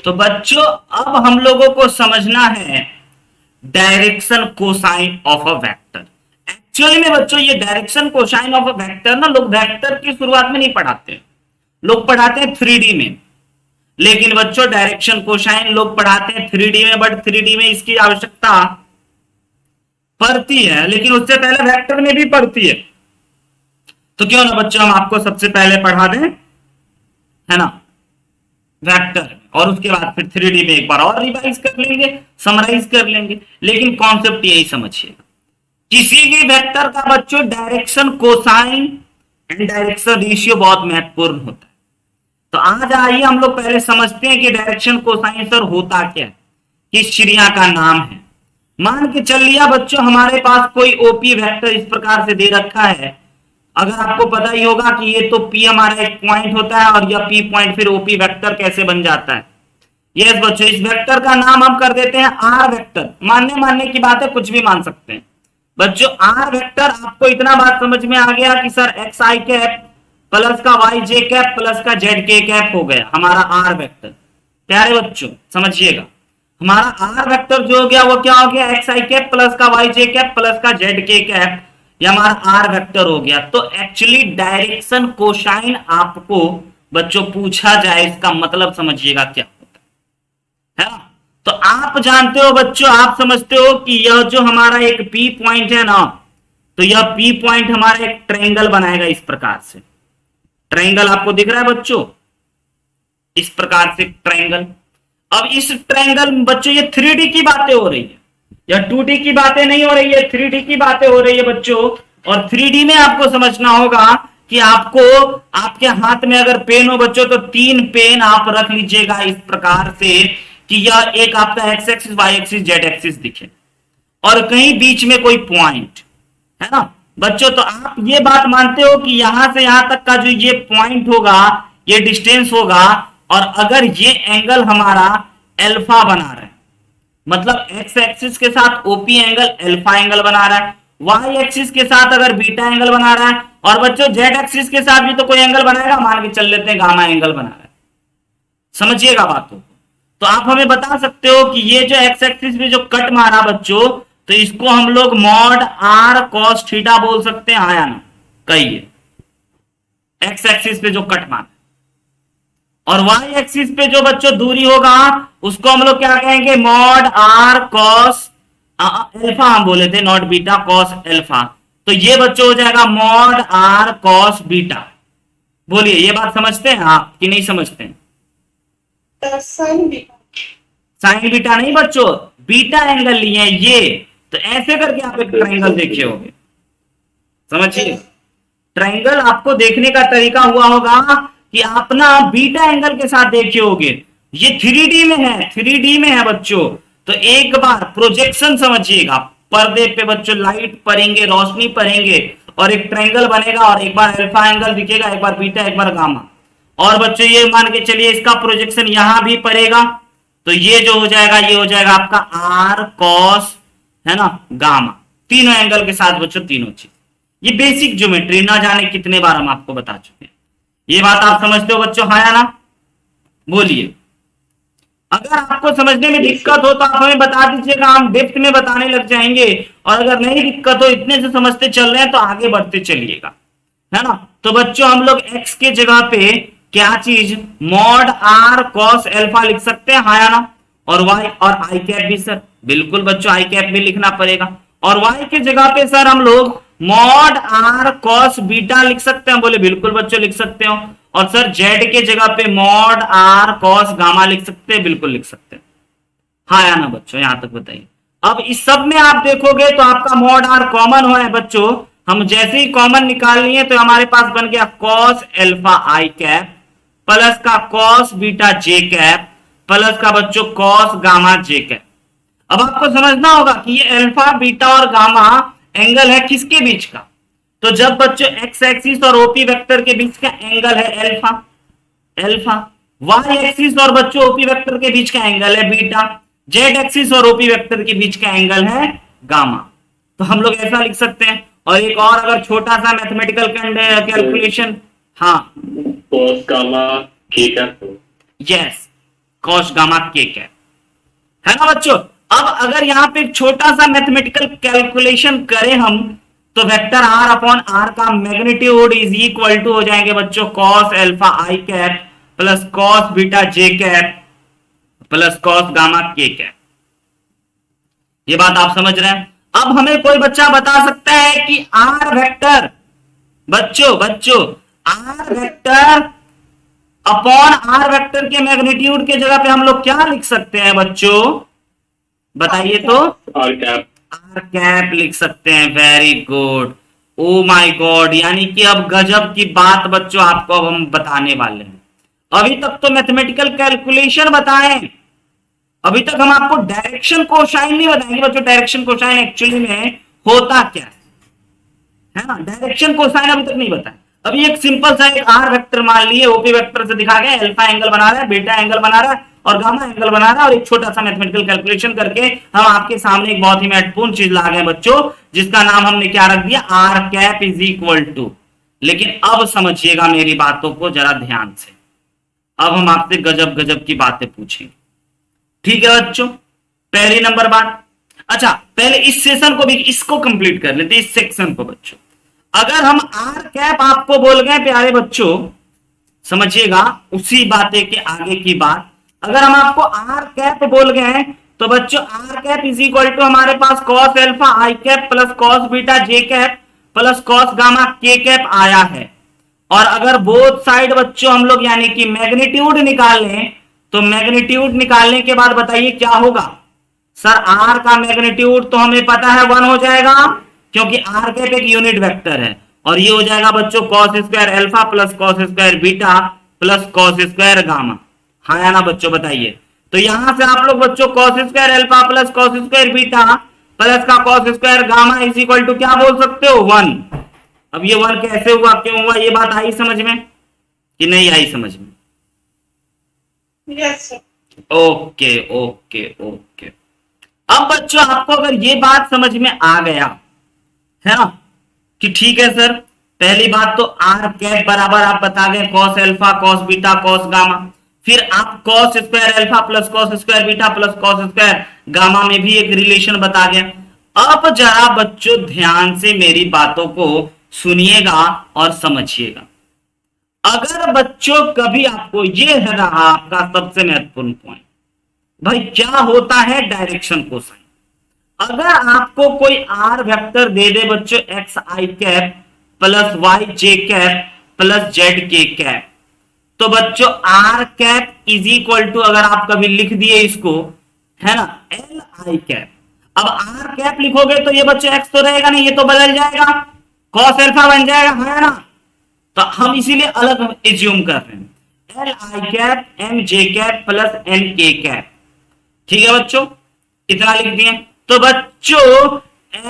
तो बच्चों अब हम लोगों को समझना है direction cosine of a vector. Actually में बच्चों ये direction cosine of a vector ना लोग वेक्टर की शुरुआत में नहीं पढ़ाते, लोग पढ़ाते हैं 3D में। लेकिन बच्चों डायरेक्शन कोसाइन लोग पढ़ाते हैं 3D में, बट 3D में इसकी आवश्यकता पड़ती है, लेकिन उससे पहले वेक्टर में भी पड़ती है। तो क्यों ना बच्चों हम आपको सबसे पहले पढ़ा दें, है ना, वेक्टर, और उसके बाद फिर 3D में एक बार और रिवाइज कर लेंगे, समराइज कर लेंगे। लेकिन कॉन्सेप्ट यही समझिए, किसी भी वेक्टर का बच्चों direction cosine and direction ratio बहुत महत्वपूर्ण होता है। तो आज आइए हम लोग पहले समझते हैं कि डायरेक्शन कोसाइन सर होता क्या है, किस चिड़िया का नाम है। मान के चल लिया बच्चों हमारे पास कोई ओपी वेक्टर इस प्रकार से दे रखा है। अगर आपको पता ही होगा कि ये तो पी हमारा एक पॉइंट होता है और यह पी पॉइंट फिर ओपी वेक्टर कैसे बन जाता है। यस बच्चों, इस वेक्टर का नाम हम कर देते हैं आर वेक्टर। मानने की बात है, कुछ भी मान सकते हैं बच्चों। आर वेक्टर, आपको इतना बात समझ में आ गया कि sir x i cap plus का वाई जे कैप प्लस का जेड के कैप हो गया हमारा आर वेक्टर। प्यारे बच्चों समझिएगा, हमारा आर वेक्टर जो हो गया वो क्या हो गया, एक्स आई कैप प्लस का वाई जे कैप प्लस का जेड के कैप, ये हमारा आर वेक्टर हो गया। तो एक्चुअली डायरेक्शन कोसाइन आपको बच्चों पूछा जाए, इसका मतलब समझिएगा क्या होता है ना। तो आप जानते हो बच्चों, आप समझते हो कि यह जो हमारा एक पी पॉइंट है ना, तो यह पी पॉइंट हमारा एक ट्रायंगल बनाएगा इस प्रकार से। ट्रायंगल आपको दिख रहा है बच्चों, इस प्रकार से ट्रायंगल। अब इस ट्रायंगल बच्चों ये 3D की बातें हो रही है, या 2D की बातें नहीं हो रही है, 3D की बातें हो रही है बच्चों। और 3D में आपको समझना होगा कि आपको आपके हाथ में अगर पेन हो बच्चों, तो 3 पेन आप रख लीजिएगा इस प्रकार से कि यह एक आपका x axis y axis z axis दिखे, और कहीं बीच में कोई पॉइंट है ना बच्चों। तो आप ये बात मानते हो कि यहां से यहां तक का जो ये पॉइंट होगा, ये डिस्टेंस होगा, और अगर ये एंगल हमारा एल्फा बना रहा है, मतलब एक्स एक्सिस के साथ ओपी एंगल अल्फा एंगल बना रहा है, वाई एक्सिस के साथ अगर बीटा एंगल बना रहा है, और बच्चों जेड एक्सिस के साथ भी तो कोई एंगल बनाएगा, मान के चल लेते हैं गामा एंगल बना रहा है। समझिएगा बातों को। तो आप हमें बता सकते हो कि ये जो एक्स एक्सिस में जो कट मारा बच्चों, तो इसको हम लोग मॉड आर कॉस थीटा बोल सकते हैं, हाँ या ना, कहिए। एक्स एक्सिस पे जो कट मारा, और वाई एक्सिस पे जो बच्चों दूरी होगा उसको हम लोग क्या कहेंगे, मॉड आर कॉस एल्फा हम बोले थे, नॉट बीटा, कॉस एल्फा। तो ये बच्चों हो जाएगा मॉड आर कॉस बीटा। बोलिए, ये बात समझते हैं आप कि नहीं समझते हैं? साइन बीटा नहीं बच्चों, बीटा एंगल लिए ये। तो ऐसे करके आप एक ट्रायंगल देखे होंगे, समझिए। ट्रायंगल आपको देखने का तरीका हुआ होगा कि आप ना बीटा एंगल के साथ देखे होंगे। ये 3D में है, 3D में है बच्चों। तो एक बार प्रोजेक्शन समझिएगा, पर्दे पे बच्चों लाइट पड़ेंगे, रोशनी पड़ेंगे, और एक ट्रायंगल बनेगा, और एक बार अल्फा एंगल दिखेगा, एक बार बीटा, एक बार गामा। और बच्चों ये मान के चलिए इसका प्रोजेक्शन यहां भी पड़ेगा, तो ये जो हो जाएगा, ये हो जाएगा आपका आर कॉस, है ना, गामा। तीनों एंगल के साथ बच्चों तीनों चीज। ये बेसिक ज्योमेट्री ना जाने कितने बार हम आपको बता चुके हैं। ये बात आप समझते हो बच्चों, हाँ या ना? बोलिए। अगर आपको समझने में दिक्कत हो तो आप हमें बता दीजिएगा, हम डेप्थ में बताने लग जाएंगे। और अगर नहीं दिक्कत हो, इतने से समझते चल रहे हैं, तो आगे बढ़ते चलिएगा, है ना। तो बच्चों हम लोग x के जगह पे क्या चीज, मॉड आर कॉस एल्फा लिख सकते हैं, हाँ या ना? और y और आई कैप भी सर, बिल्कुल बच्चों आई कैप भी लिखना पड़ेगा। और y के जगह पे सर हम लोग मॉड आर कॉस बीटा लिख सकते हैं, बोले बिल्कुल बच्चों लिख सकते हो। और सर z के जगह पे मॉड आर कॉस गामा लिख सकते हैं, बिल्कुल लिख सकते हैं, हाँ या ना बच्चों? यहां तक बताइए। अब इस सब में आप देखोगे तो आपका मॉड आर कॉमन हो है बच्चों। हम जैसे ही कॉमन निकाल लिए तो हमारे पास बन गया cos alpha i cap plus का cos beta j cap plus का बच्चों कॉस गामा जे कैप। अब आपको समझना होगा कि ये अल्फा बीटा और गामा एंगल है किसके बीच का, तो जब बच्चों एक्स एक्सिस और ओपी वेक्टर के बीच का एंगल है अल्फा, अल्फा। वाई एक्सिस और बच्चों ओपी वेक्टर के बीच का एंगल है बीटा। जेड एक्सिस और ओपी वेक्टर के बीच का एंगल है गामा। तो हम लोग ऐसा लिख सकते हैं। और एक और अगर छोटा सा मैथमेटिकल कैलकुलेशन, हाँ, cos gamma theta, yes, cos gamma k cap, है ना बच्चों। अब अगर यहां पे एक छोटा सा मैथमेटिकल कैलकुलेशन करें हम, तो वेक्टर आर अपॉन आर का मैग्नीट्यूड इज इक्वल टू हो जाएंगे बच्चों cos alpha i cap plus cos beta j cap plus cos gamma k cap. ये बात आप समझ रहे हैं। अब हमें कोई बच्चा बता सकता है कि आर वेक्टर, बच्चों बच्चों r vector upon r vector के मैग्नीट्यूड के जगह पे हम लोग क्या लिख सकते हैं बच्चों, बताइए तो। आर कैप, आर कैप लिख सकते हैं। Very good, O my God, यानी कि अब गजब की बात बच्चों आपको अब हम बताने वाले हैं। अभी तक तो मैथमेटिकल कैलकुलेशन बताएं, अभी तक हम आपको डायरेक्शन कोसाइन नहीं बताएंगे बच्चों। डायरेक्शन कोसाइन एक्चुअली में होता क्या है ना, डायरेक्शन कोसाइन अभी तक नहीं बताया। अभी एक सिंपल सा एक आर वेक्टर मान लिए, ओपी वेक्टर से दिखा गया, अल्फा एंगल बना रहा है, बीटा एंगल बना रहा है और गामा एंगल बना रहा है, और एक छोटा सा मैथमेटिकल कैलकुलेशन करके हम आपके सामने एक बहुत ही महत्वपूर्ण चीज ला गए बच्चों, जिसका नाम हमने क्या रख दिया, r cap is equal to. लेकिन अब समझिएगा मेरी बातों को जरा ध्यान से, अब हम आपसे गजब गजब की बातें पूछेंगे, ठीक है बच्चों। पहली नंबर बात, अच्छा पहले इस सेशन को भी, इसको कंप्लीट कर लेते इस सेक्शन को बच्चों। अगर हम आर कैप आपको बोल गए प्यारे बच्चों, समझिएगा उसी बातें के आगे की बात, अगर हम आपको आर कैप बोल गए तो बच्चों r cap is equal to हमारे पास cos alpha i cap plus cos beta j cap plus cos gamma k cap आया है। और अगर बोथ साइड बच्चों हम लोग यानी कि मैग्नीट्यूड निकाल लें, तो मैग्नीट्यूड निकालने के बाद बताइए क्या होगा। सर आर का मैग्नीट्यूड तो हमें पता है 1 हो जाएगा, क्योंकि आर कैप एक यूनिट वेक्टर है, और ये हो जाएगा बच्चों cos square alpha plus cos square beta plus cos square gamma, हाँ या ना बच्चों बताइए। तो यहां से आप लोग बच्चों cos square alpha plus cos square beta plus का cos square gamma is equal to क्या बोल सकते हो, 1। अब ये 1 कैसे हुआ, क्यों हुआ, ये बात आई समझ में कि नहीं आई समझ में? Yes sir. Okay okay okay. अब बच्चों आपको अगर ये बात समझ में आ गया है ना कि ठीक है सर, पहली बात तो आर कैप बराबर आप बता गए cos alpha cos beta cos gamma, फिर आप cos square alpha plus cos square beta plus cos square gamma में भी एक रिलेशन बता गया। अब जरा बच्चों ध्यान से मेरी बातों को सुनिएगा और समझिएगा। अगर बच्चों कभी आपको, ये है रहा आपका सबसे महत्वपूर्ण पॉइंट, भाई क्या होता है डायरेक्शन कोसाइन। अगर आपको कोई आर वेक्टर दे दे बच्चों x i cap plus Y j cap plus z k cap, तो बच्चों r cap is equal to, अगर आप कभी लिख दिए इसको, है ना, एल आई कैप। अब आर कैप लिखोगे तो ये बच्चों एक्स तो रहेगा नहीं, ये तो बदल जाएगा, कॉस एल्फा बन जाएगा, है ना। तो हम इसीलिए अलग एज्यूम कर रहे हैं, l i cap m j cap plus n k cap, ठीक है बच्चों, इतना लिख दिए। तो बच्चों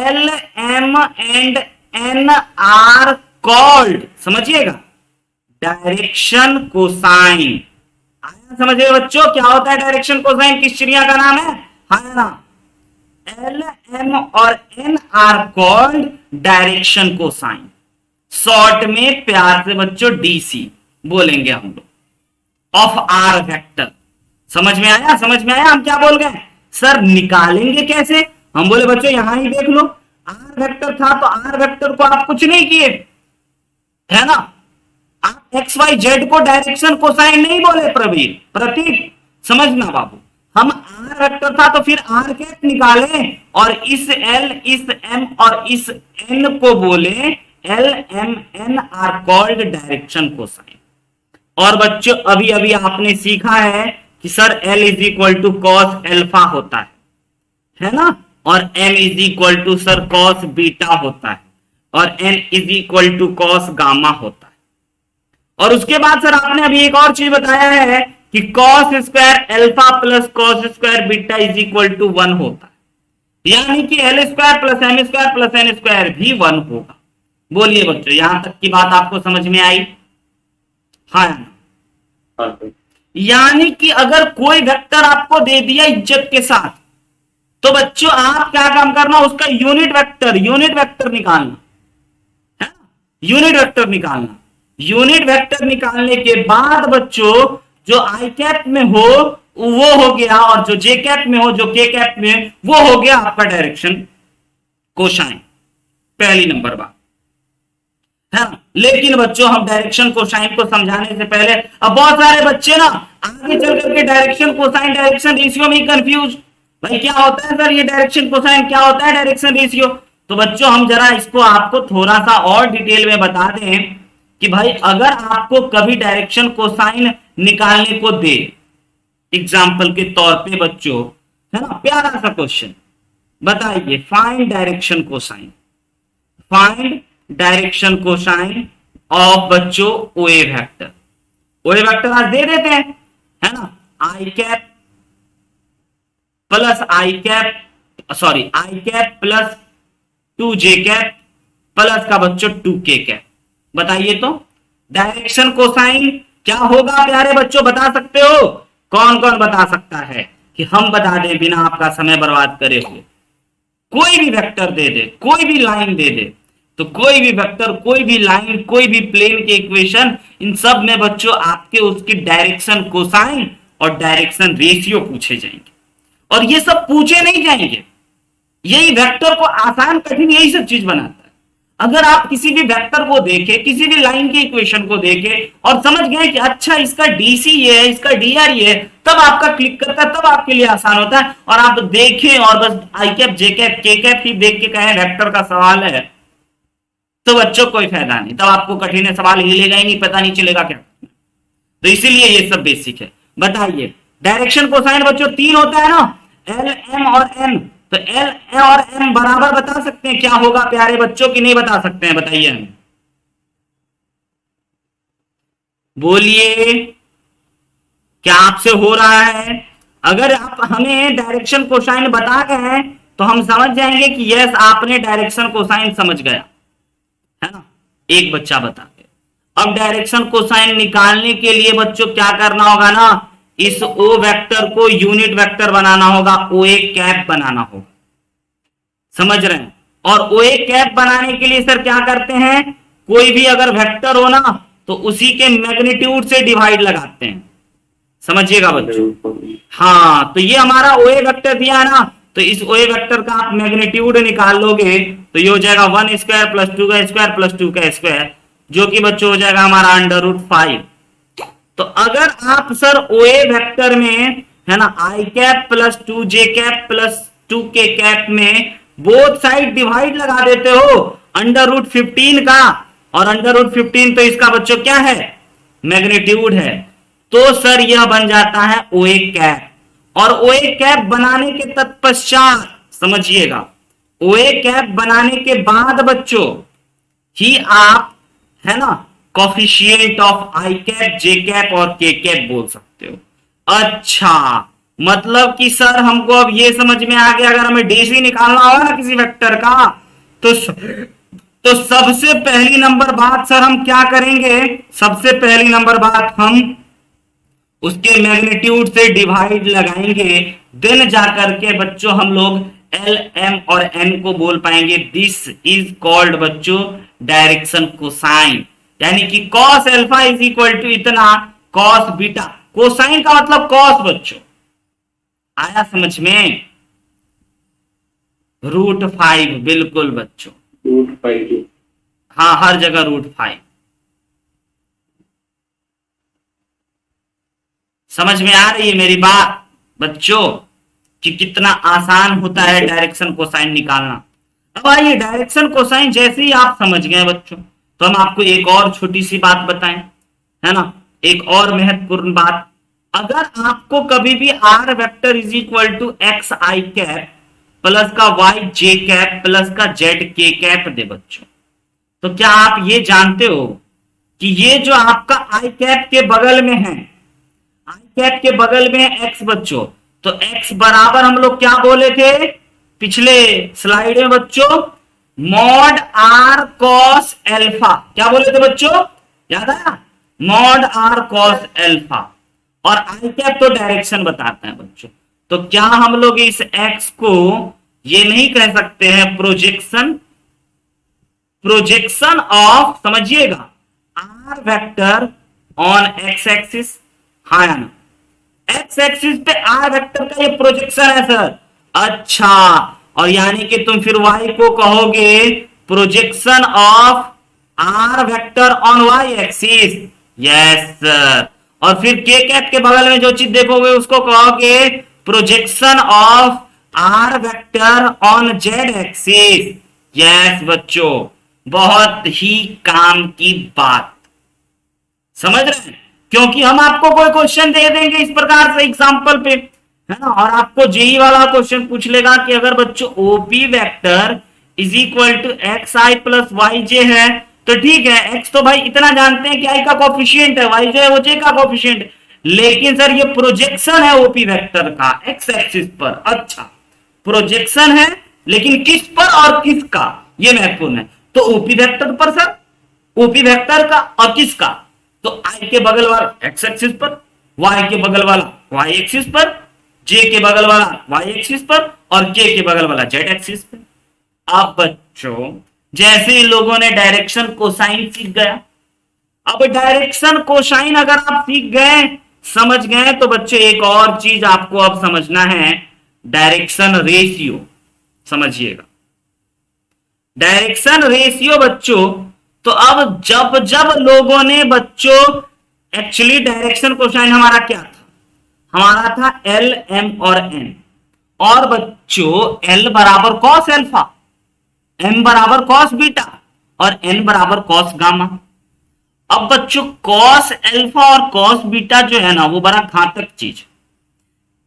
l m and n are called, समझिएगा, डायरेक्शन कोसाइन। आया समझिए बच्चों क्या होता है डायरेक्शन कोसाइन, किस चिड़िया का नाम है, हाँ ना, एल एम और n are called direction cosine. Short में प्यार से बच्चों डीसी बोलेंगे हम लोग ऑफ आर वेक्टर। समझ में आया, समझ में आया हम क्या बोल गए। सर निकालेंगे कैसे, हम बोले बच्चों यहां ही देख लो, आर वेक्टर था तो आर वेक्टर को आप कुछ नहीं किए, है ना, आप एक्स वाई जेड को डायरेक्शन कोसाइन नहीं बोले प्रवीण प्रतीक, समझना बाबू, हम आर वेक्टर था तो फिर आर कैप निकाले और इस एल इस एम और इस एन को बोले l m n are called direction cosine. और बच्चों अभी अभी आपने सीखा है कि sir l is equal to cos alpha होता है ना, और m is equal to sir cos beta होता है, और n is equal to cos gamma होता है। और उसके बाद सर आपने अभी एक और चीज बताया है कि cos square alpha plus cos square beta is equal to 1 होता है, यानी कि l square plus m square plus n square भी 1 होगा। बोलिए बच्चों यहां तक की बात आपको समझ में आई, हाँ। यानी कि अगर कोई वेक्टर आपको दे दिया इज्जत के साथ, तो बच्चों आप क्या काम करना, उसका यूनिट वेक्टर निकालना है, यूनिट वेक्टर निकालना। यूनिट वेक्टर निकालने के बाद बच्चों जो आई कैप में हो वो हो गया, और जो जे कैप में हो, जो के कैप में, वो हो गया आपका डायरेक्शन कोसाइन। पहली नंबर बात है ना। लेकिन बच्चों हम डायरेक्शन कोसाइन को समझाने से पहले, अब बहुत सारे बच्चे ना आगे चल करके डायरेक्शन कोसाइन डायरेक्शन रेशियो में कंफ्यूज, भाई क्या होता है सर ये डायरेक्शन कोसाइन, क्या होता है डायरेक्शन रेशियो। तो बच्चों हम जरा इसको आपको थोड़ा सा और डिटेल में बता दें कि भाई अगर आपको कभी डायरेक्शन कोसाइन निकालने को दे, एग्जाम्पल के तौर पे बच्चों, है ना, प्यारा सा क्वेश्चन, बताइए find direction cosine, find direction cosine of बच्चों ओए वेक्टर। ओए वेक्टर आज दे देते हैं, है ना, I cap plus I cap, sorry I cap plus 2 J cap plus का बच्चों 2 के कैप। बताइए तो डायरेक्शन कोसाइन क्या होगा प्यारे बच्चों, बता सकते हो? कौन कौन बता सकता है कि हम बता दें बिना आपका समय बर्बाद करे हुए? कोई भी वेक्टर दे दे, कोई भी लाइन दे दे, तो कोई भी वेक्टर, कोई भी लाइन, कोई भी प्लेन के इक्वेशन, इन सब में बच्चों आपके उसकी डायरेक्शन कोसाइन और डायरेक्शन रेशियो पूछे जाएंगे। और ये सब पूछे नहीं जाएंगे, यही वेक्टर को आसान कठिन यही सब चीज बनाता है। अगर आप किसी भी वेक्टर को देखे, किसी भी लाइन के इक्वेशन को देखे और समझ गए कि अच्छा इसका डीसी ये है, इसका डीआर ये है, तब आपका क्लिक करता है, तब आपके लिए आसान होता है। और आप देखें और बस आई cap J cap K cap ही देख के कहें वेक्टर का सवाल है, तो बच्चों कोई फायदा नहीं, तब आपको कठिन सवाल हिलेगा ही नहीं, पता नहीं चलेगा क्या। तो इसीलिए ये सब बेसिक है। बताइए डायरेक्शन कोसाइन बच्चों 3 होता है ना, एल एम और एन, तो एल और एम बराबर बता सकते हैं क्या होगा प्यारे बच्चों की नहीं बता सकते हैं? बताइए हमें, बोलिए क्या आपसे हो रहा है? अगर आप हमें डायरेक्शन कोसाइन बता गए हैं तो हम समझ जाएंगे कि यस आपने डायरेक्शन कोसाइन समझ गया, है ना। एक बच्चा बता दे। अब डायरेक्शन कोसाइन निकालने के लिए बच्चों क्या करना होगा ना, इस ओ वेक्टर को यूनिट वेक्टर बनाना होगा, ओ ए कैप बनाना होगा, समझ रहे हैं। और ओ ए कैप बनाने के लिए सर क्या करते हैं, कोई भी अगर वेक्टर हो ना तो उसी के मैग्नीट्यूड से डिवाइड लगाते हैं, समझिएगा बच्चों। हाँ तो ये हमारा ओ ए वेक्टर दिया है ना, तो इस ओ ए वेक्टर का आप मैग्नीट्यूड निकाल लोगे तो ये हो जाएगा 1 स्क्वायर प्लस 2 का स्क्वायर प्लस 2 का स्क्वायर, जो कि बच्चों हो जाएगा हमारा √5। तो अगर आप सर ओ ए वेक्टर में, है ना, I cap plus 2 J cap plus 2 के कैप में बोथ साइड डिवाइड लगा देते हो √15 का, और √15 तो इसका बच्चों क्या है, मैग्नीट्यूड है, तो सर यह बन जाता है ओ ए कैप। और ओ ए कैप बनाने के तत्पश्चात समझिएगा, ओ ए कैप बनाने के बाद बच्चों ही आप, है ना, coefficient of I cap J cap और के कैप बोल सकते हो। अच्छा मतलब कि सर हमको अब ये समझ में आ गया, अगर हमें डीसी निकालना होगा ना किसी वेक्टर का, तो सबसे पहली नंबर बात सर हम क्या करेंगे, सबसे पहली नंबर बात हम उसके मैग्नीट्यूड से डिवाइड लगाएंगे, देन जाकर के बच्चों हम लोग एल एम और एन को बोल पाएंगे। दिस इज कॉल्ड बच्चों डायरेक्शन कोसाइन, यानी कि cos alpha is equal to इतना, कॉस बीटा, कोसाइन का मतलब कॉस बच्चों, आया समझ में? √5 बिल्कुल बच्चों, √5, हाँ हर जगह √5। समझ में आ रही है मेरी बात बच्चों कि कितना आसान होता है डायरेक्शन कोसाइन निकालना। अब आइए डायरेक्शन कोसाइन जैसे ही आप समझ गए बच्चों, तो हम आपको एक और छोटी सी बात बताएं, है ना, एक और महत्वपूर्ण बात। अगर आपको कभी भी r vector is equal to x i cap plus का वाई जे कैप प्लस का जेड के कैप दे बच्चों, तो क्या आप ये जानते हो कि ये जो आपका आई कैप के बगल में है, आई कैप के बगल में है एक्स बच्चों, तो एक्स बराबर हम लोग क्या बोले थे पिछले स्लाइड में बच्चों, मॉड आर कॉस एल्फा, क्या बोले थे बच्चों, याद आया, मॉड आर कॉस एल्फा। और आई कैप तो डायरेक्शन बताता है बच्चों, तो क्या हम लोग इस एक्स को ये नहीं कह सकते हैं प्रोजेक्शन, प्रोजेक्शन ऑफ, समझिएगा, r vector on x axis, हाँ या ना, एक्स एक्स एक्सिस पे आर वेक्टर का ये प्रोजेक्शन है सर। अच्छा, और यानी कि तुम फिर वाई को कहोगे projection of r vector on y axis. Yes sir. और फिर के कैप के बगल में जो चीज देखोगे उसको कहोगे projection of r vector on z axis. Yes बच्चों, बहुत ही काम की बात, समझ रहे हैं? क्योंकि हम आपको कोई क्वेश्चन दे देंगे इस प्रकार से एग्जांपल पे, है ना, और आपको जेई वाला क्वेश्चन पूछ लेगा कि अगर बच्चों OP vector is equal to x I plus Y J है, तो ठीक है, एक्स तो भाई इतना जानते हैं कि आई का कोफिशिएंट है, वाई जो है वो जे का कोफिशिएंट, लेकिन सर ये प्रोजेक्शन है ओपी वेक्टर का एक्स एक्सिस पर। अच्छा, प्रोजेक्शन है लेकिन किस पर और किसका, ये महत्वपूर्ण है। तो ओपी वेक्टर पर सर, ओपी वेक्टर का और किसका, तो आई के बगल वाला एक्स एक्सिस पर, वाई के बगल वाला वाई एक्सिस पर, जे के बगल वाला वाई एक्सिस पर और के बगल वाला जेड एक्सिस पर। अब बच्चों जैसे ही लोगों ने डायरेक्शन कोसाइन सीख गया, अब डायरेक्शन कोसाइन अगर आप सीख गए, समझ गए, तो बच्चों एक और चीज आपको अब समझना है, डायरेक्शन रेशियो। समझिएगा डायरेक्शन रेशियो बच्चों। तो अब जब जब लोगों ने बच्चों, एक्चुअली डायरेक्शन कोसाइन हमारा क्या था, हमारा था एल एम और एन, और बच्चों एल बराबर कॉस एल्फा, एम बराबर कॉस बीटा और एन बराबर कॉस गामा। अब बच्चों कॉस एल्फा और कॉस बीटा जो है ना वो बड़ा घातक चीज।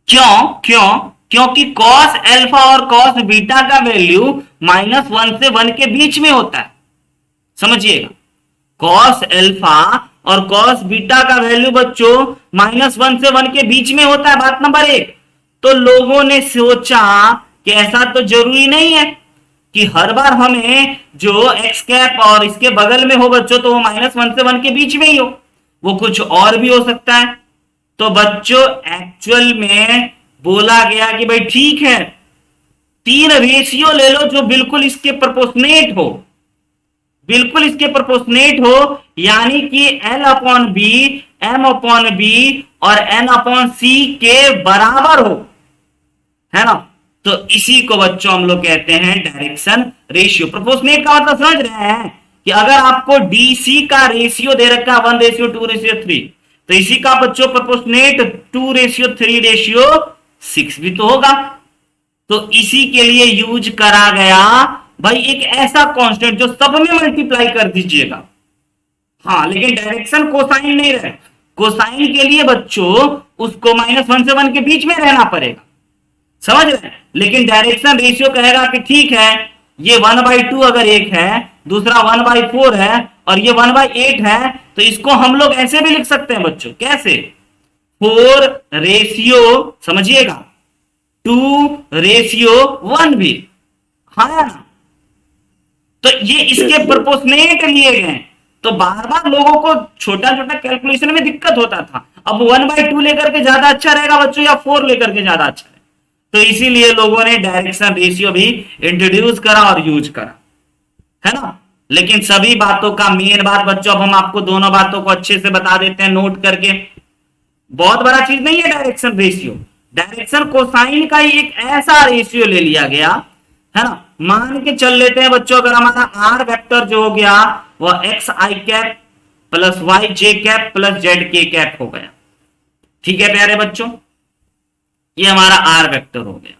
क्यों क्यों क्योंकि कॉस एल्फा और कॉस बीटा का वैल्यू -1 से 1 के बीच में होता है। समझिएगा, कॉस एल्फा और कॉस बीटा का वैल्यू बच्चों -1 से 1 के बीच में होता है, बात नंबर 1। तो लोगों ने सोचा कि ऐसा तो जरूरी नहीं है कि हर बार हमें जो एक्स कैप और इसके बगल में हो बच्चों तो वो -1 से 1 के बीच में ही हो, वो कुछ और भी हो सकता है। तो बच्चों एक्चुअल में बोला गया कि भाई ठीक है, 3 रेशियो ले लो जो बिल्कुल इसके प्रोपोर्शनेट हो, बिल्कुल इसके प्रोपोर्शनेट हो, यानी कि L upon b, M upon b और N अपॉन सी के बराबर हो, है ना। तो इसी को बच्चों हम लोग कहते हैं डायरेक्शन रेशियो। प्रोपोर्शनेट का मतलब समझ रहे हैं कि अगर आपको डीसी का रेशियो दे रखा है 1:2:3, तो इसी का बच्चों प्रोपोर्शनेट 2:3:6 भी तो होगा। तो इसी के लिए यूज करा गया भाई एक ऐसा कांस्टेंट जो सब में मल्टीप्लाई कर दीजिएगा। हाँ, लेकिन डायरेक्शन कोसाइन नहीं रहे, कोसाइन के लिए बच्चों उसको -1 से 1 के बीच में रहना पड़ेगा, समझ रहे हैं। लेकिन डायरेक्शन रेशियो कहेगा कि ठीक है, ये 1/2 अगर एक है, दूसरा 1/4 है और ये 1/8 है, तो इसको हम लोग ऐसे भी लिख सकते हैं बच्चों, कैसे, 4:, समझिएगा 2:1 भी, हाँ ना। तो ये इसके प्रोपोर्शनेट लिए गए, तो बार बार लोगों को छोटा छोटा कैलकुलेशन में दिक्कत होता था। अब 1/2 लेकर के ज्यादा अच्छा रहेगा बच्चों या 4 लेकर के ज्यादा अच्छा है, तो इसीलिए लोगों ने डायरेक्शन रेशियो भी इंट्रोड्यूस करा और यूज करा, है ना। लेकिन सभी बातों का मेन बात बच्चों, अब हम आपको दोनों बातों को अच्छे से बता देते हैं नोट करके। बहुत बड़ा चीज नहीं है डायरेक्शन रेशियो, डायरेक्शन कोसाइन का ही एक ऐसा रेशियो ले लिया गया, है ना। मान के चल लेते हैं बच्चों, अगर हमारा आर वेक्टर जो हो गया वह x i cap plus Y j cap plus z k cap हो गया, ठीक है प्यारे बच्चों, ये हमारा आर वेक्टर हो गया,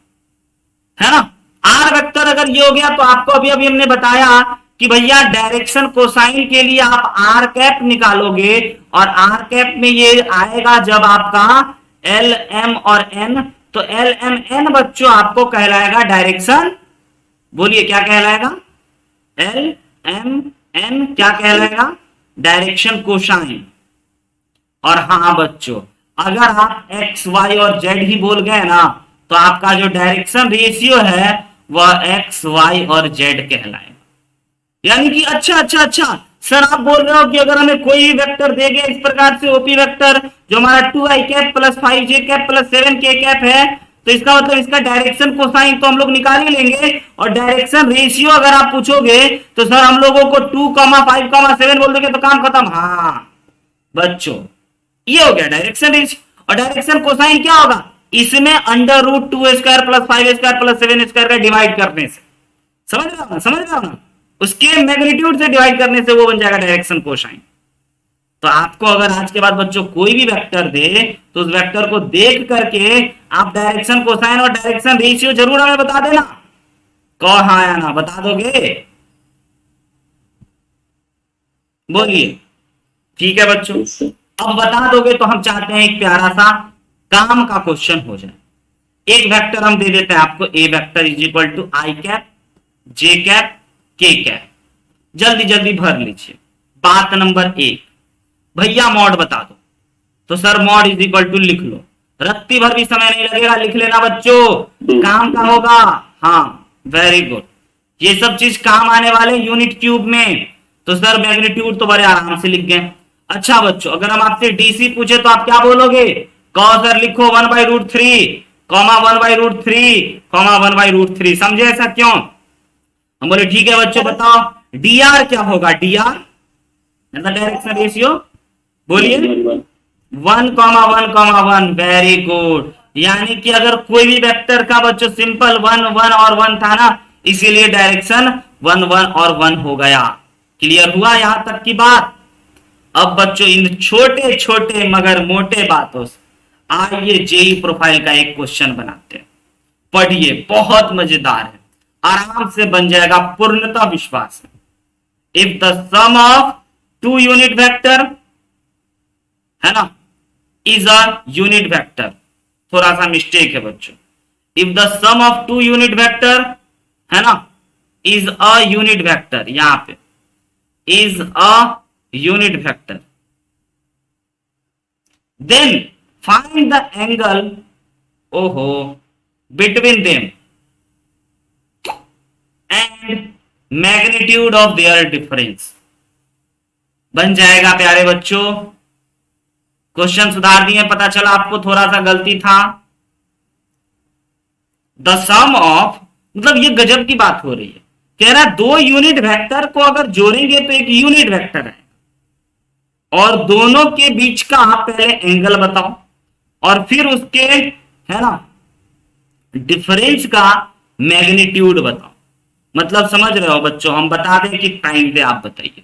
है ना। आर वेक्टर अगर ये हो गया तो आपको अभी अभी हमने बताया कि भैया डायरेक्शन कोसाइन के लिए आप आर कैप निकालोगे और आर कैप में ये आएगा जब आपका एल एम और एन, तो एल एम एन बच्चों आपको कहलाएगा डायरेक्शन, बोलिए क्या कहलाएगा, एल एम एन क्या कहलाएगा, डायरेक्शन कोसाइन। और हाँ बच्चों, अगर आप एक्स वाई और जेड ही बोल गए ना, तो आपका जो डायरेक्शन रेशियो है वह एक्स वाई और जेड कहलाएगा। यानी कि अच्छा सर, आप बोल रहे हो कि अगर हमें कोई भी वेक्टर दे गया इस प्रकार से ओपी वेक्टर जो हमारा 2i cap plus 5j cap plus 7k cap है, तो इसका मतलब इसका डायरेक्शन कोसाइन तो हम लोग निकाल ही लेंगे, और डायरेक्शन रेशियो अगर आप पूछोगे तो सर हम लोगों को 2, 5, 7 बोल दोगे तो काम खत्म। हाँ बच्चों, ये हो गया डायरेक्शन रेशियो। और डायरेक्शन कोसाइन क्या होगा, इसमें under root 2 square plus 5 square plus 7 square का डिवाइड करने से, समझ रहे हो ना, समझ रहे हो ना, उसके मैग्नीट्यूड से डिवाइड करने से वो बन जाएगा डायरेक्शन कोसाइन। तो आपको अगर आज के बाद बच्चों कोई भी वेक्टर दे तो उस वेक्टर को देख करके आप डायरेक्शन कोसाइन और डायरेक्शन रेशियो जरूर हमें बता देना। कहो हाँ या ना, बता दोगे, बोलिए। ठीक है बच्चों, अब बता दोगे तो हम चाहते हैं एक प्यारा सा काम का क्वेश्चन हो जाए। एक वेक्टर हम दे देते हैं आपको, A vector is equal to I cap J cap K cap, जल्दी जल्दी भर लीजिए। बात नंबर 1, भैया मॉड बता दो, तो sir mod is equal to लिख लो, रत्ती भर भी समय नहीं लगेगा, लिख लेना बच्चों, काम का होगा। हाँ वेरी गुड, ये सब चीज काम आने वाले यूनिट क्यूब में, तो सर मैग्नीट्यूड तो बड़े आराम से लिख गए। अच्छा बच्चों, अगर हम आपसे डीसी पूछे तो आप क्या बोलोगे, कहो सर लिखो 1/√3 कॉमा 1/√3 कॉमा 1/√3, समझे ऐसा क्यों? हम बोले ठीक है बच्चों बताओ dr क्या होगा, dr मतलब डायरेक्शन रेशियो, बोलिए 1,1,1, वेरी गुड। यानी कि अगर कोई भी वेक्टर का बच्चों सिंपल 1 1 और 1 था ना, इसीलिए डायरेक्शन 1 1 और 1 हो गया। क्लियर हुआ यहां तक की बात? अब बच्चों इन छोटे छोटे मगर मोटे बातों से आइए जेई प्रोफाइल का एक क्वेश्चन बनाते हैं। पढ़िए, बहुत मजेदार है, आराम से बन जाएगा, पूर्णता विश्वास है। If the sum of two unit vector है ना इज अ यूनिट वेक्टर, थोड़ा सा मिस्टेक है बच्चों, if the sum of two unit vector है ना इज अ यूनिट वेक्टर, यहां पे is a unit vector, then find the angle ओहो between them and magnitude of their difference. बन जाएगा प्यारे बच्चों, क्वेश्चन सुधार दिए, पता चला आपको थोड़ा सा गलती था। द सम ऑफ, मतलब ये गजब की बात हो रही है, कह रहा है दो यूनिट वेक्टर को अगर जोड़ेंगे तो एक यूनिट वेक्टर है, और दोनों के बीच का आप पहले एंगल बताओ और फिर उसके है ना डिफरेंस का मैग्नीट्यूड बताओ। मतलब समझ रहे हो बच्चों, हम बता दें कि टाइम दे, आप बताइए,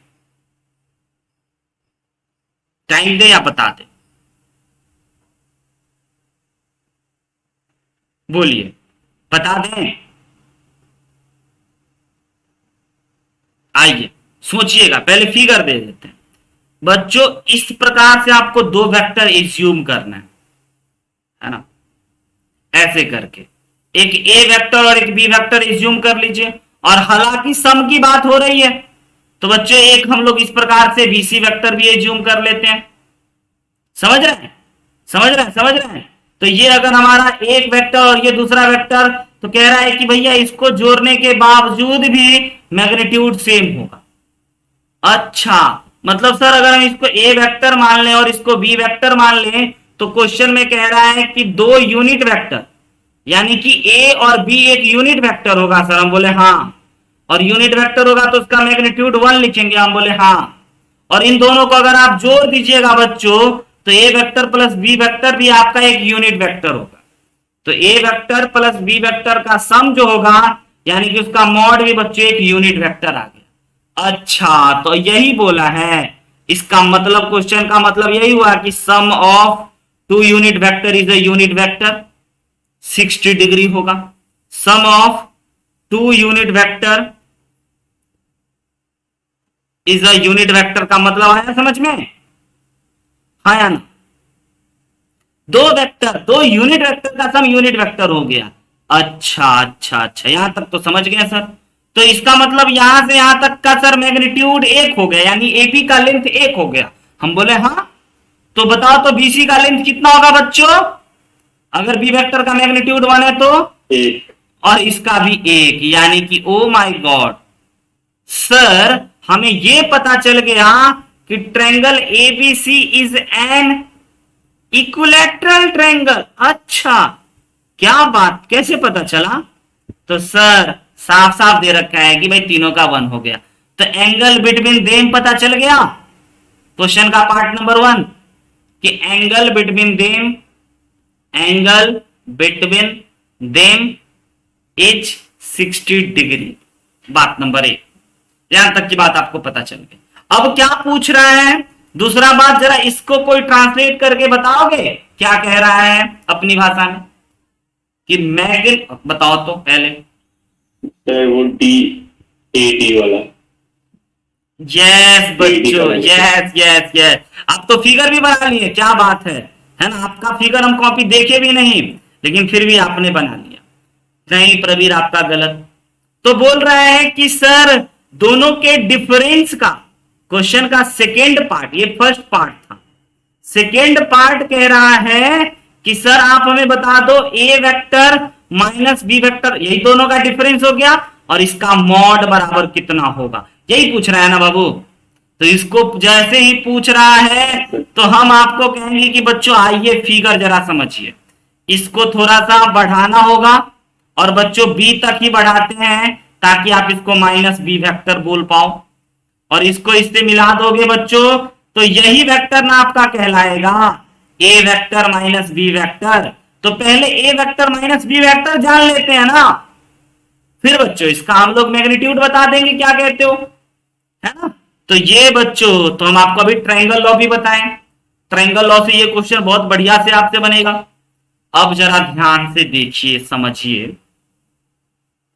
टाइम दे या बता दे, बोलिए, बता दें? आइए सोचिएगा, पहले फिगर दे देते हैं बच्चों। इस प्रकार से आपको दो वेक्टर एज्यूम करना है ना, ऐसे करके एक ए वेक्टर और एक बी वेक्टर एज्यूम कर लीजिए, और हालांकि सम की बात हो रही है तो बच्चों एक हम लोग इस प्रकार से बीसी वेक्टर भी एज्यूम कर लेते हैं। समझ रहे हैं, समझ रहे हैं, समझ रहे हैं? तो ये अगर हमारा एक वेक्टर और ये दूसरा वेक्टर, तो कह रहा है कि भैया इसको जोड़ने के बावजूद भी मैग्नीट्यूड सेम होगा। अच्छा, मतलब सर अगर हम इसको ए वेक्टर मान लें और इसको बी वेक्टर मान लें, तो क्वेश्चन में कह रहा है कि दो यूनिट वेक्टर, यानी कि ए और बी एक यूनिट वेक्टर होगा सर, हम बोले हाँ, और यूनिट वेक्टर होगा तो उसका मैग्नीट्यूड 1 लिखेंगे, हम बोले हाँ, और इन दोनों को अगर आप जोड़ दीजिएगा बच्चों तो ए वेक्टर प्लस बी वेक्टर भी आपका एक यूनिट वेक्टर होगा। तो ए वेक्टर प्लस बी वेक्टर का सम जो होगा, यानी कि उसका मॉड भी बच्चों एक यूनिट वेक्टर आ गया। अच्छा, तो यही बोला है, इसका मतलब क्वेश्चन का मतलब यही हुआ कि sum of two unit vector is a unit vector, 60 degree होगा। Sum of two unit vector is a unit vector का मतलब आया समझ में, हाँ या ना? दो वेक्टर, दो यूनिट वेक्टर का सम यूनिट वेक्टर हो गया। अच्छा अच्छा अच्छा, यहां तक तो समझ गए सर। तो इसका मतलब यहां से यहां तक का सर मैग्नीट्यूड 1 हो गया, यानी एबी का लेंथ 1 हो गया। हम बोले हाँ, तो बताओ तो बीसी का लेंथ कितना होगा बच्चों? अगर बी वेक्टर का मैग्नीट्यूड 1 है तो 1, और इसका भी 1, यानी कि ओ माय गॉड सर, हमें यह पता चल गया कि triangle ABC is an equilateral triangle. अच्छा, क्या बात, कैसे पता चला? तो सर साफ साफ दे रखा है कि भाई तीनों का 1 हो गया, तो एंगल बिटवीन देम पता चल गया। क्वेश्चन का पार्ट नंबर 1 कि angle between them angle between them is 60 degree. बात नंबर 1, यहां तक की बात आपको पता चल गई। अब क्या पूछ रहा है, दूसरा बात, जरा इसको कोई ट्रांसलेट करके बताओगे क्या कह रहा है अपनी भाषा में कि मैग्न, बताओ तो पहले। सर वो डी ए डी वाला। यस बच्चों, यस यस यस, आप तो फिगर भी बना लिए, क्या बात है ना। आपका फिगर हम कॉपी देखे भी नहीं, लेकिन फिर भी आपने बना लिया। नहीं प्रवीर, आपका गलत। तो बोल रहा है कि सर दोनों के डिफरेंस का, क्वेश्चन का सेकेंड पार्ट, ये फर्स्ट पार्ट था, सेकेंड पार्ट कह रहा है कि सर आप हमें बता दो ए वेक्टर माइनस बी वेक्टर, यही दोनों का डिफरेंस हो गया, और इसका मॉड बराबर कितना होगा, यही पूछ रहा है ना बाबू। तो इसको जैसे ही पूछ रहा है तो हम आपको कहेंगे कि बच्चों आइए फिगर जरा समझिए, इसको थोड़ा सा बढ़ाना होगा, और बच्चों बी तक ही बढ़ाते हैं ताकि आप इसको माइनस बी वेक्टर बोल पाओ, और इसको इससे मिला दोगे बच्चों तो यही वेक्टर ना आपका कहलाएगा ए वेक्टर माइनस बी वेक्टर। तो पहले ए वेक्टर माइनस बी वेक्टर जान लेते हैं ना, फिर बच्चों इसका हम लोग मैग्नीट्यूड बता देंगे, क्या कहते हो, है ना। तो ये बच्चों, तो हम आपको अभी ट्रायंगल लॉ भी बताएं, ट्रायंगल लॉ से ये क्वेश्चन बहुत बढ़िया से आपसे बनेगा। अब जरा ध्यान से देखिए, समझिए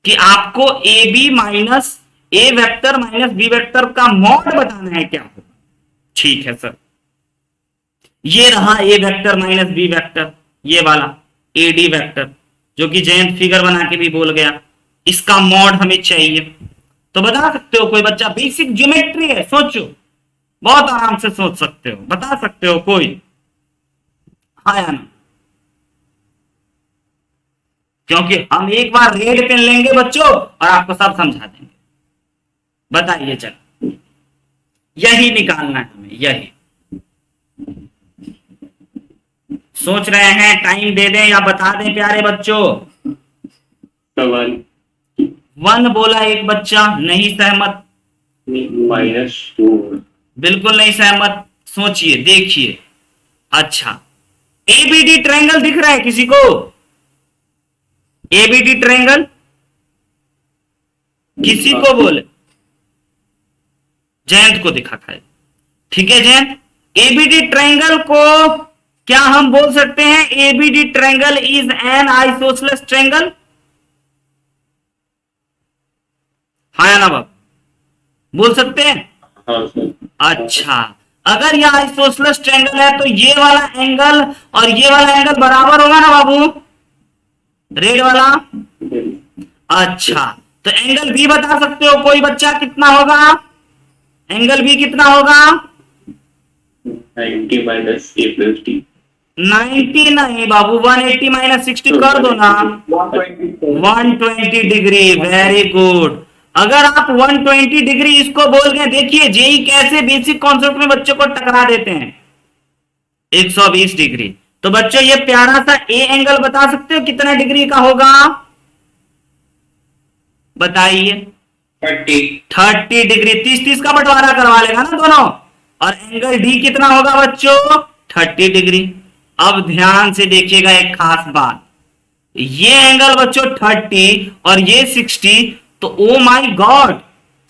कि आपको a b minus a vector minus b vector का मॉड बताना है क्या होगा। ठीक है सर, ये रहा a vector minus b vector, ये वाला ए डी वेक्टर, जो कि जयंत फिगर बना के भी बोल गया, इसका मॉड हमें चाहिए। तो बता सकते हो कोई बच्चा, बेसिक ज्योमेट्री है, सोचो, बहुत आराम से सोच सकते हो, बता सकते हो कोई, हाँ या ना। क्योंकि हम एक बार रेड पेन लेंगे बच्चों और आपको सब समझा देंगे। बताइए, चलो यही निकालना है हमें, यही सोच रहे हैं, टाइम दे दें या बता दें प्यारे बच्चों। 1 बोला एक बच्चा, नहीं सहमत, -2, बिल्कुल नहीं सहमत। सोचिए, देखिए, अच्छा एबीडी ट्रायंगल दिख रहा है किसी को, एबीडी ट्रायंगल किसी को बोले, जयंत को दिखा था, ठीक है जयंत। एबीडी ट्रायंगल को क्या हम बोल सकते हैं, ABD triangle is an isosceles triangle, हाँ या ना बाब, बोल सकते हैं। हाँ सर। अच्छा, अगर यह आइसोसेलेस ट्रायंगल है तो ये वाला एंगल और ये वाला एंगल बराबर होगा ना बाबू, रेड वाला। अच्छा, तो एंगल भी बता सकते हो कोई बच्चा कितना होगा, एंगल भी कितना होगा, 90 - A+D। 90 नहीं बाबू, 180 - 60 कर दो ना, 120 डिग्री, वेरी गुड। अगर आप 120 डिग्री इसको बोल गए, देखिए जेई कैसे बेसिक कॉन्सेप्ट में बच्चों को टकरा देते हैं, 120 डिग्री। तो बच्चों ये प्यारा सा ए एंगल बता सकते हो कितना डिग्री का होगा, बताइए। 30 डिग्री, 30 का बंटवारा करवा लेगा ना दोनों, और एंगल डी कितना होगा बच्चों, 30 डिग्री। अब ध्यान से देखिएगा एक खास बात, ये एंगल बच्चों 30 और ये 60, तो oh my god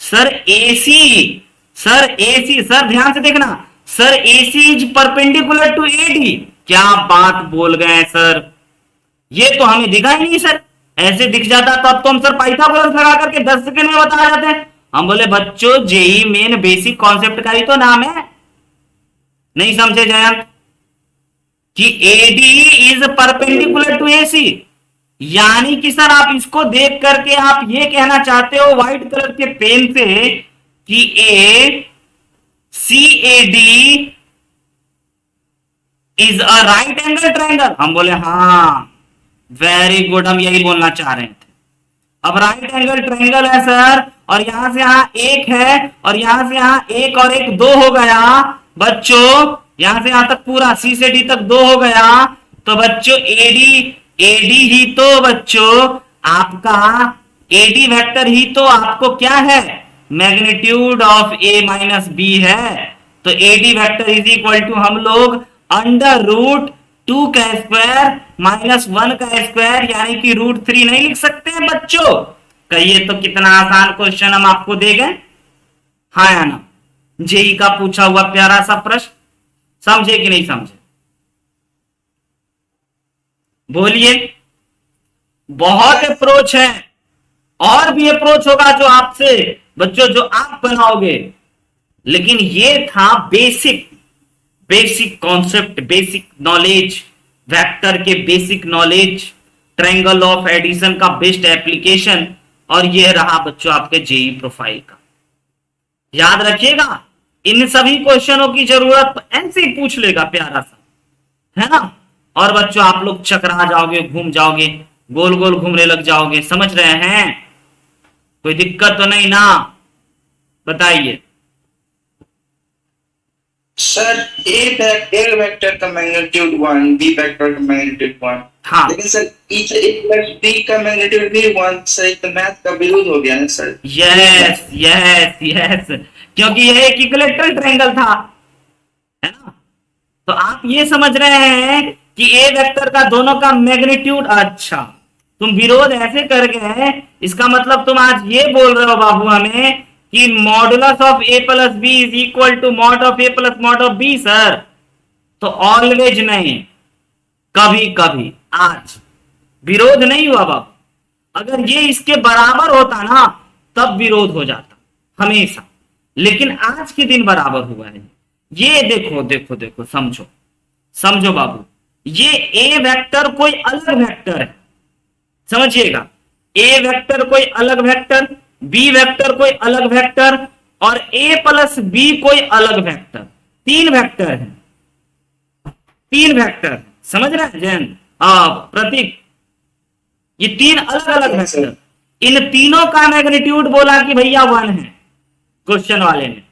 sir AC, sir ध्यान से देखना, sir AC is perpendicular to AD. क्या बात बोल गए हैं सर, ये तो हमें दिखा ही नहीं सर, ऐसे दिख जाता तो अब तो हम सर पाइथागोरस लगा करके 10 सेकंड में बता जाते हैं। हम बोले बच्चों जेई मेन बेसिक कॉन्सेप्ट का ही तो नाम है, नहीं समझे जयंत, कि AD is perpendicular to AC, यानी कि सर आप इसको देख करके आप ये कहना चाहते हो व्हाइट कलर के पेन से कि A C A D is a right angle triangle. हम बोले हाँ, वेरी गुड, हम यही बोलना चाह रहे थे। अब राइट एंगल ट्रायंगल है सर, और यहां से यहां एक है, और यहां से यहां एक और एक 2 हो गया बच्चों, यहां से यहां तक पूरा सी से डी तक 2 हो गया। तो बच्चों एडी ही तो बच्चों आपका, एडी वेक्टर ही तो आपको क्या है, magnitude of a minus b है। तो AD vector is equal to हम लोग अंडर रूट 2 का स्क्वायर माइनस 1 का स्क्वायर यानी कि √3 नहीं लिख सकते हैं बच्चों? कहिए तो कितना आसान क्वेश्चन हम आपको दे गए, हाँ या ना? जेई का पूछा हुआ प्यारा सा प्रश्न, समझे कि नहीं समझे? बोलिए। बहुत अप्रोच है, और भी अप्रोच होगा जो आपसे बच्चों जो आप बनाओगे, लेकिन ये था basic concept, basic knowledge, vector के basic knowledge, triangle of addition का बेस्ट एप्लीकेशन, और ये रहा बच्चों आपके जेई प्रोफाइल का। याद रखिएगा, इन सभी क्वेश्चनों की जरूरत ऐसे ही पूछ लेगा प्यारा सा, है ना? और बच्चों आप लोग चकरा जाओगे, घूम जाओगे, गोल गोल घूमने लग जाओगे, समझ रहे हैं? कोई दिक्कत तो नहीं ना? बताइए सर। ए वेक्टर का मैग्नीट्यूड 1, बी वेक्टर का मैग्नीट्यूड 1। हाँ, लेकिन सर ए प्लस बी का मैग्नीट्यूड भी 1, सर तो मैथ का विरोध हो गया ना सर। यस यस यस, क्योंकि यह एक इक्विलैटरल ट्रायंगल था, है ना? तो आप ये समझ रहे हैं कि ए वेक्टर का दोनों का मैग्नीट्यूड, अच्छा तुम विरोध ऐसे कर गए, इसका मतलब तुम आज ये बोल रहे हो बाबू हमें कि modulus of a plus b is equal to mod of a plus mod of b. Sir तो ऑलवेज नहीं, कभी कभी, आज विरोध नहीं हुआ बाबू। अगर ये इसके बराबर होता ना तब विरोध हो जाता हमेशा, लेकिन आज के दिन बराबर हुआ है। ये देखो देखो देखो, समझो समझो बाबू, ये ए वेक्टर कोई अलग वेक्टर है, समझिएगा। ए वेक्टर कोई अलग वेक्टर, बी वेक्टर कोई अलग वेक्टर, और ए प्लस बी कोई अलग वेक्टर। तीन वेक्टर है, तीन वेक्टर, समझ रहे हैं जैन प्रतीक? ये तीन अलग अलग वेक्टर, इन तीनों का मैग्नीट्यूड बोला कि भैया 1 है क्वेश्चन वाले ने,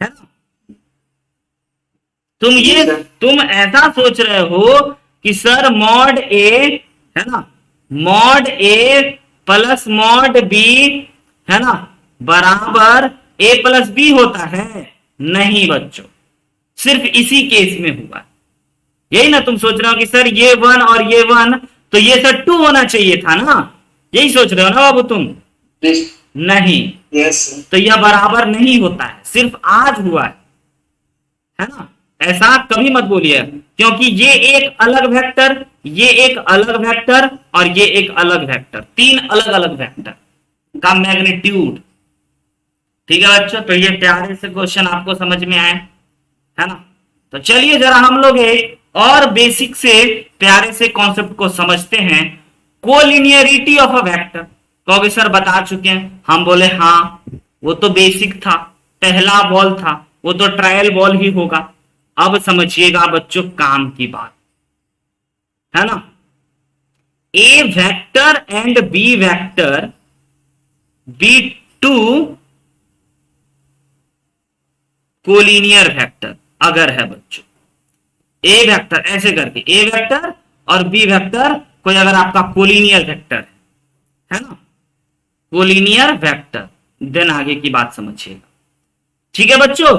है ना? तुम ऐसा सोच रहे हो कि सर मॉड ए, है ना, मॉड ए प्लस मॉड बी, है ना, बराबर ए प्लस बी होता है? नहीं बच्चों, सिर्फ इसी केस में हुआ। यही ना तुम सोच रहे हो कि सर ये 1 और ये 1, तो ये सर 2 होना चाहिए था ना? यही सोच रहे हो ना बाबू तुम? नहीं, यस। तो यह बराबर नहीं होता है, सिर्फ आज हुआ है ना? ऐसा कभी मत बोलिए, क्योंकि ये एक अलग वेक्टर, ये एक अलग वेक्टर, और ये एक अलग वेक्टर, तीन अलग अलग वेक्टर का मैग्नीट्यूड। ठीक है बच्चों, तो ये प्यारे से क्वेश्चन आपको समझ में आए, है ना? तो चलिए जरा हम लोग एक और बेसिक से प्यारे से कॉन्सेप्ट को समझते हैं, कोलिनियरिटी ऑफ अ वेक्टर। तो अभी सर बता चुके हैं, हम बोले हाँ वो तो बेसिक था, पहला बॉल था, वो तो ट्रायल बॉल ही होगा। अब समझिएगा बच्चों काम की बात, है ना? A vector and B vector, be two collinear vector अगर है बच्चों, ए वेक्टर ऐसे करके, ए वेक्टर और बी वेक्टर कोई अगर आपका कोलिनियर वेक्टर है ना, कोलिनियर वेक्टर, देन आगे की बात समझिएगा। ठीक है बच्चों,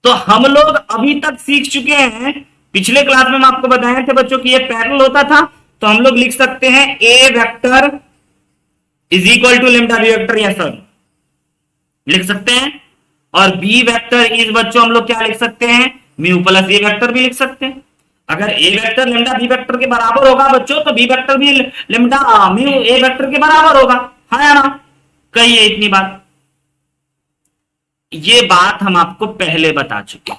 तो हम लोग अभी तक सीख चुके हैं, पिछले क्लास में हम आपको बताए थे बच्चों कि ये पैरेलल होता था, तो हम लोग लिख सकते हैं A vector is equal to lambda B vector, या सर लिख सकते हैं। और बी वेक्टर इज बच्चों हम लोग क्या लिख सकते हैं, म्यू प्लस ए वेक्टर भी लिख सकते हैं। अगर ए वेक्टर लेमडा बी वेक्टर के बराबर होगा बच्चों, तो बी वेक्टर भी लेमडा म्यू ए वेक्टर के बराबर होगा, हाँ या ना? कहिए इतनी बात। ये बात हम आपको पहले बता चुके,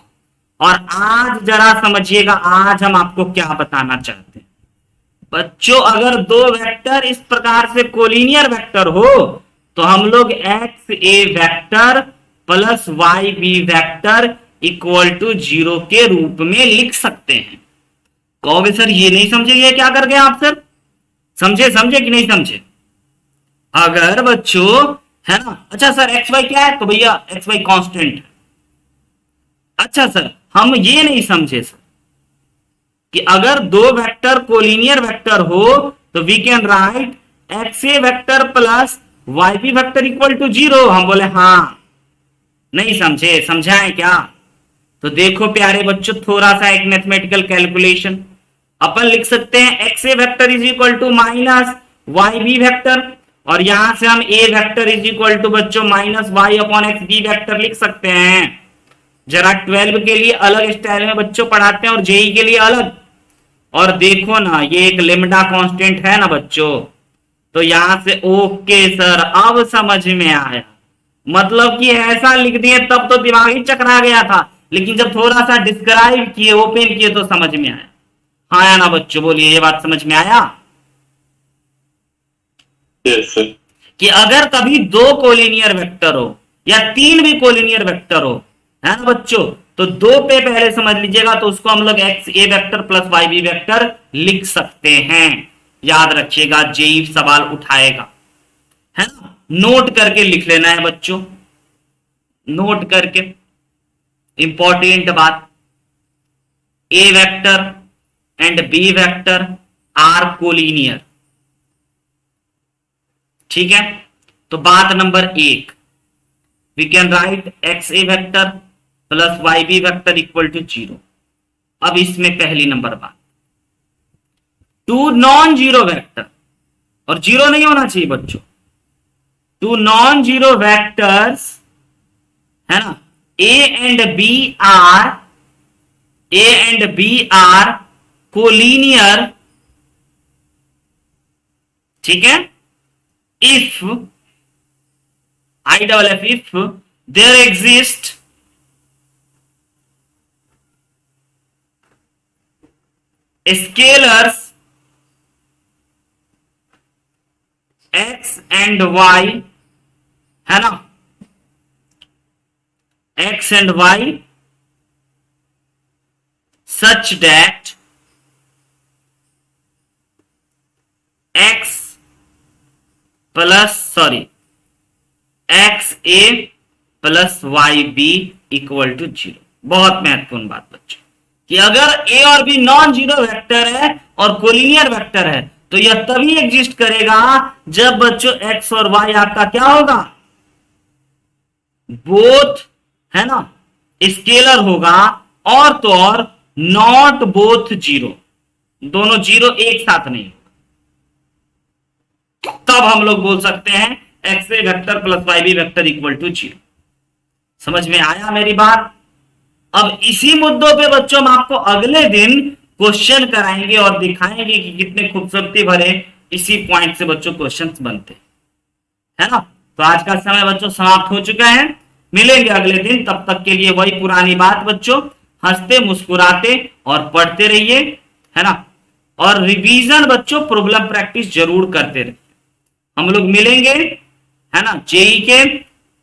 और आज जरा समझिएगा, आज हम आपको क्या बताना चाहते हैं बच्चों। अगर दो वेक्टर इस प्रकार से कोलिनियर वेक्टर हो, तो हम लोग x A vector plus Y B vector equal to 0 के रूप में लिख सकते हैं। कहोगे सर ये नहीं समझे, ये क्या कर गए आप सर? समझे कि नहीं समझे? अगर बच्चों, है ना, अच्छा सर एक्स वाई क्या है, तो भैया एक्स वाई कांस्टेंट है। अच्छा सर हम ये नहीं समझे सर कि अगर दो वेक्टर कोलिनियर वेक्टर हो तो we can write x A vector plus Y B vector equal to 0। हम बोले हाँ, नहीं समझे, समझाएं क्या? तो देखो प्यारे बच्चों, थोड़ा सा एक मैथमेटिकल कैलकुलेशन, अपन लिख सकते हैं x A vector is equal to minus y B vector, और यहां से हम a vector is equal to बच्चों minus y upon x b vector लिख सकते हैं। जरा 12 के लिए अलग स्टाइल में बच्चों पढ़ाते हैं और जेई के लिए अलग। और देखो ना, ये एक लिम्डा कांस्टेंट है ना बच्चों, तो यहां से ओके सर अब समझ में आया। मतलब कि ऐसा लिख दिए तब तो दिमाग ही चकरा गया था, लेकिन जब थोड़ा सा डिस्क्राइब किए, ओपन किए तो समझ में आया। हाँ या ना बच्चों, बोलिए ये बात समझ में आया? Yes sir. कि अगर कभी 2 कोलिनियर वेक्टर हो या 3 भी कोलिनियर वेक्टर हो, है ना बच्चों, तो 2 पे पहले समझ लीजिएगा, तो उसको हम लोग एक्स ए vector plus Y B vector लिख सकते हैं। याद रखिएगा, जेई सवाल उठाएगा, है ना। नोट करके लिख लेना है बच्चों, नोट करके, इंपॉर्टेंट बात, A vector and B vector are collinear. ठीक है, तो बात number 1, we can write x A vector plus Y B vector equal to 0। अब इसमें पहली नंबर बात, 2 नॉन जीरो वेक्टर, और जीरो नहीं होना चाहिए बच्चों, 2 नॉन जीरो वेक्टर्स, है ना, a and b are collinear. ठीक है, if if there exist scalars x and y, है ना, x and y such that x a plus Y b equal to 0। बहुत महत्वपूर्ण बात बच्चों, कि अगर ए और बी नॉन जीरो वेक्टर है और कोलिनियर वेक्टर है, तो यह तभी एग्जिस्ट करेगा जब बच्चों एक्स और वाई आपका क्या होगा, बोथ, है ना, स्केलर होगा, और तो और नॉट बोथ जीरो, दोनों जीरो एक साथ नहीं, तब हम लोग बोल सकते हैं x A vector plus Y B vector equal to 0। समझ में आया मेरी बात? अब इसी मुद्दों पे बच्चों हम आपको अगले दिन क्वेश्चन कराएंगे और दिखाएंगे कि कितने खूबसूरती भरे इसी पॉइंट से बच्चों क्वेश्चंस बनते है ना। तो आज का समय बच्चों समाप्त हो चुका है, मिलेंगे अगले दिन, तब तक के लिए वही पुरानी बात बच्चों, हंसते मुस्कुराते और पढ़ते रहिए, है ना, और रिवीजन बच्चों प्रॉब्लम प्रैक्टिस जरूर करते रहिए। हम लोग मिलेंगे, है ना, जेई के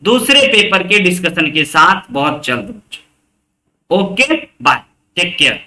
दूसरे पेपर के डिस्कशन के साथ बहुत जल्द। Okay, bye, take care.